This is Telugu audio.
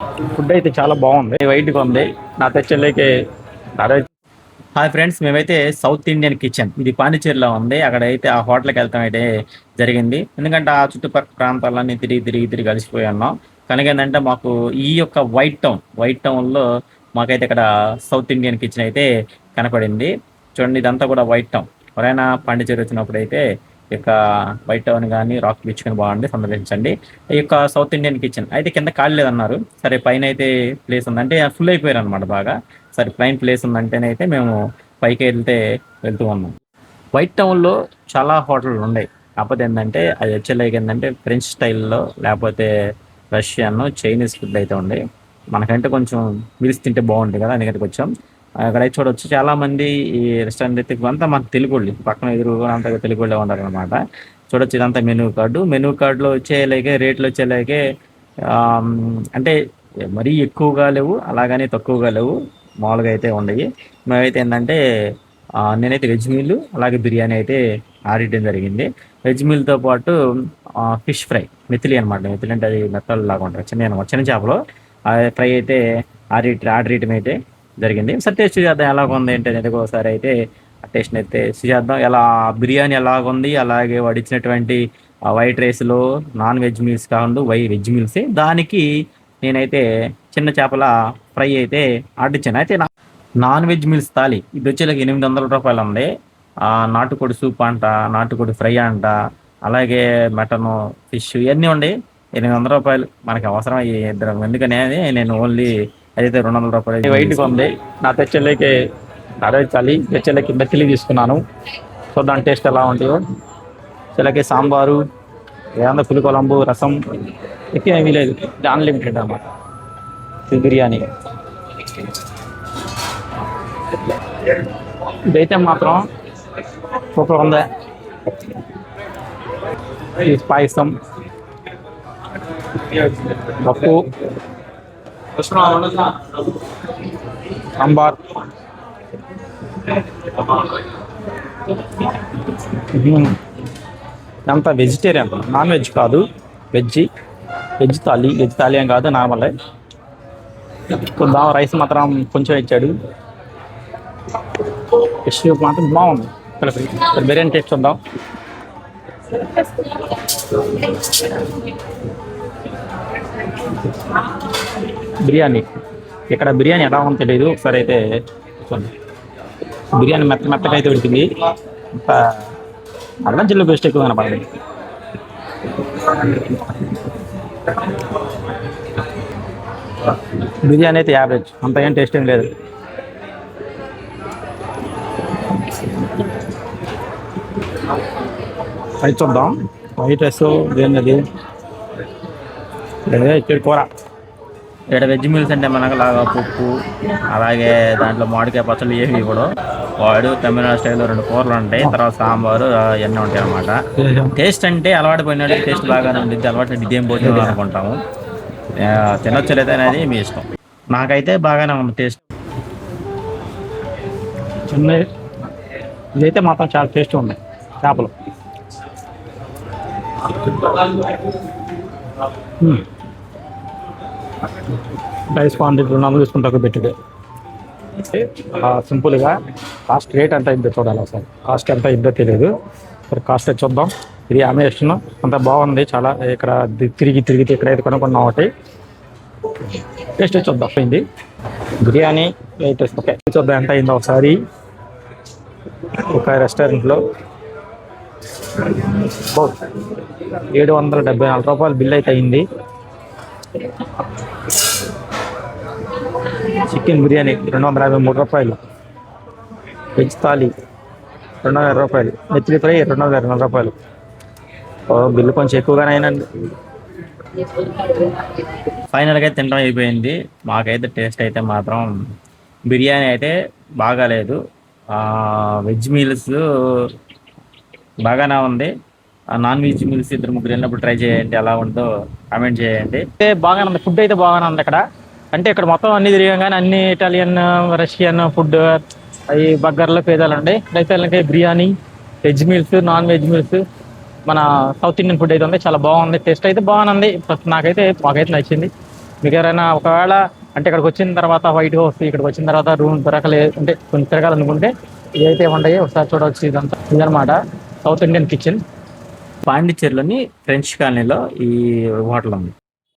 ఫుడ్ అయితే చాలా బాగుంది, వైట్గా ఉంది. నా తెచ్చలేకే అరే. హాయ్ ఫ్రెండ్స్, మేమైతే సౌత్ ఇండియన్ కిచెన్, ఇది పాండిచేరిలో ఉంది. అక్కడ అయితే ఆ హోటల్కి వెళ్తాం అయితే జరిగింది. ఎందుకంటే ఆ చుట్టుపక్కల ప్రాంతాలన్నీ తిరిగి తిరిగి తిరిగి అలసిపోయి ఉన్నాం. కనుక ఏంటంటే మాకు ఈ యొక్క వైట్ టౌన్లో మాకైతే ఇక్కడ సౌత్ ఇండియన్ కిచెన్ అయితే కనపడింది. చూడండి, ఇదంతా కూడా వైట్ టౌన్. ఎవరైనా పాండిచేరి వచ్చినప్పుడు అయితే ఈ యొక్క వైట్ టౌన్ కానీ రాక్ బీచ్ కానీ బాగుంది, సందర్శించండి. ఈ యొక్క సౌత్ ఇండియన్ కిచెన్ అయితే కింద ఖాళీ లేదన్నారు. సరే, పైన అయితే ప్లేస్ ఉంది అంటే ఫుల్ అయిపోయారు అనమాట బాగా. సరే, ప్లైన్ ప్లేస్ ఉందంటేనైతే మేము పైకి వెళ్తూ ఉన్నాం. వైట్ టౌన్లో చాలా హోటళ్ళు ఉన్నాయి. కాకపోతే ఏంటంటే అది వచ్చేలాగా ఏంటంటే ఫ్రెంచ్ స్టైల్లో లేకపోతే రష్యన్ చైనీస్ ఫుడ్ అయితే ఉండే. మనకంటే కొంచెం మీల్స్ తింటే బాగుంటుంది కదా, అందుకంటే వచ్చాం. అక్కడ అయితే చూడొచ్చు, చాలా మంది ఈ రెస్టారెంట్ అయితే అంతా మన తెలుగు వాళ్ళు, పక్కన ఎదురు అంతా తెలుగు వాళ్ళే ఉన్నారు అనమాట. చూడొచ్చు, ఇదంతా మెనూ కార్డులో వచ్చేలాగే రేట్లు వచ్చేలాగే. ఆమ్, అంటే మరీ ఎక్కువగా లేవు, అలాగని తక్కువగా లేవు, మామూలుగా అయితే ఉండయి. మేమైతే ఏంటంటే నేనైతే వెజ్ మీల్ అలాగే బిర్యానీ అయితే ఆర్డర్ చేయడం జరిగింది. వెజ్ మీల్తో పాటు ఫిష్ ఫ్రై, మెతిలి అనమాట. మెతిలి అంటే అది మెత్తలు లాగా ఉంటుంది, చిన్న అనమాట, చిన్న చేపలు. ఆ ఫ్రై అయితే ఆర్డర్ చేయడం అయితే జరిగింది. ఒకసారి టేస్ట్ చేద్దాం ఎలాగ ఉంది ఏంటి అనేది. ఒకసారి అయితే ఆ టేస్ట్ అయితే టేస్ట్ చేద్దాం. ఎలా బిర్యానీ ఎలాగుంది, అలాగే వడిచ్చినటువంటి వైట్ రైస్లో నాన్ వెజ్ మీల్స్ కాకుండా వెజ్ మీల్స్, దానికి నేనైతే చిన్న చేపల ఫ్రై అయితే ఆర్డర్ ఇచ్చాను. అయితే నాన్ వెజ్ మీల్స్ థాలి ఇది వచ్చేలాగా రూ. 800 ఉంది. నాటుకోడి సూప్ అంట, నాటుకోడి ఫ్రై అంట, అలాగే మటను, ఫిష్ ఇవన్నీ ఉండే. రూ. 800 మనకి అవసరం ఈ ఇద్దరం, ఎందుకని నేను ఓన్లీ అదైతే రూ. 200 వైట్గా ఉంది. నా తెచ్చలేకే అదే చలి తెచ్చలేకి మెత్తిలి తీసుకున్నాను. సో దాని టేస్ట్ ఎలా ఉంటుందో. తెచ్చలేకే సాంబారు, ఏదన్నా పులికొలంబు, రసం, ఎక్కువ ఏమీ లేదు, అన్లిమిటెడ్ అన్నమాట. ఇది బిర్యానీ. ఇదైతే మాత్రం సూపర్ ఉంది. ఈ పాయసం, పప్పు, సాంబార్, అంతా వెజిటేరియన్, నాన్ వెజ్ కాదు, వెజ్. వెజ్ థాలీ ఏం కాదు, నార్మల్. చూద్దాం, రైస్ మాత్రం కొంచెం ఇచ్చాడు. ఫిష్ మాత్రం బాగుంది. ఇక్కడ బిర్యానీ టేస్ట్ చూద్దాం. బిర్యానీ, ఇక్కడ బిర్యానీ ఎలా ఉందో తెలియదు, ఒకసారి అయితే చూడండి. బిర్యానీ మెత్తగా అయితే ఉడికింది. అంత అల్లం చిల్లు పేస్ట్ ఎక్కువ కనపడింది. బిర్యానీ అయితే యావరేజ్, అంత ఏం టేస్ట్ ఏం లేదు. అది చూద్దాం. వైట్ రైస్ దేనిది ఇక్కడ కూర. ఇక్కడ వెజ్ మీల్స్ అంటే మనకు లాగా పప్పు, అలాగే దాంట్లో మామిడికాయ పచ్చళ్ళు ఏమి కూడా వాడు తమిళనాడు స్టైల్లో 2 కూరలు ఉంటాయి, తర్వాత సాంబారు ఇవన్నీ ఉంటాయి అనమాట. టేస్ట్ అంటే అలవాటు పోయినట్టు టేస్ట్ బాగానే ఉంటుంది. అలవాటు ఇదేం భోజనం అనుకుంటాము, తినొచ్చు లేదా అనేది మీ ఇష్టం. నాకైతే బాగానే ఉంది టేస్ట్. చిన్న ఇదైతే మాత్రం చాలా టేస్ట్ ఉంది. చేపలు రైస్ క్వాంటిటీ 200 తీసుకుంటా పెట్టుడే. సింపుల్గా కాస్ట్ రేట్ ఎంత ఇద్దో చూడాలి. ఒకసారి కాస్ట్ ఎంత ఇద్దో తెలియదు, మరి కాస్ట్ చూద్దాం. ఇది ఆమె ఇష్టం, అంత బాగుంది చాలా. ఇక్కడ తిరిగి ఇక్కడైతే కొనుక్కున్నాం ఒకటి. టేస్ట్ చూద్దాం. అయింది బిర్యానీ టేస్ట్. ఓకే, చూద్దాం ఎంత అయిందో ఒకసారి. ఒక రెస్టారెంట్లో రూ. 774 బిల్ అయితే అయింది. చికెన్ బిర్యానీ రూ. 253, వెజ్ థాలీ రూ. 220, మెత్తిలి ఫ్రై రూ. 220. బిల్లు కొంచెం ఎక్కువగానే అయినండి. ఫైనల్గా తినడం అయిపోయింది. మాకైతే టేస్ట్ అయితే మాత్రం బిర్యానీ అయితే బాగాలేదు. వెజ్ మీల్స్ బాగానే ఉంది. నాన్ వెజ్ మీల్స్ 2-3 వెళ్ళినప్పుడు ట్రై చేయండి, ఎలా ఉందో కామెంట్ చేయండి. బాగానే ఉంది, ఫుడ్ అయితే బాగానే ఉంది ఇక్కడ. అంటే ఇక్కడ మొత్తం అన్ని తిరిగాం కానీ అన్ని ఇటాలియన్, రష్యన్ ఫుడ్, అవి బర్గర్లు, పిజ్జాలు ఉంటాయి. ఇక్కడైతే biryani, veg meals, non veg meals, మన సౌత్ ఇండియన్ ఫుడ్ అయితే ఉంది. చాలా బాగుంది, టేస్ట్ అయితే బాగానే ఉంది. మాకైతే నచ్చింది. మీకు ఎవరైనా ఒకవేళ అంటే ఇక్కడికి వచ్చిన తర్వాత వైట్ హౌస్ ఇక్కడికి వచ్చిన తర్వాత రూమ్ దొరకలేదు అంటే కొంచెం తిరగాలనుకుంటే ఇదైతే ఉంటాయి ఒకసారి చూడవచ్చు. ఇదనమాట సౌత్ ఇండియన్ కిచెన్. పాండిచ్చేరిలోని ఫ్రెంచ్ కాలనీలో ఈ హోటల్ ఉంది.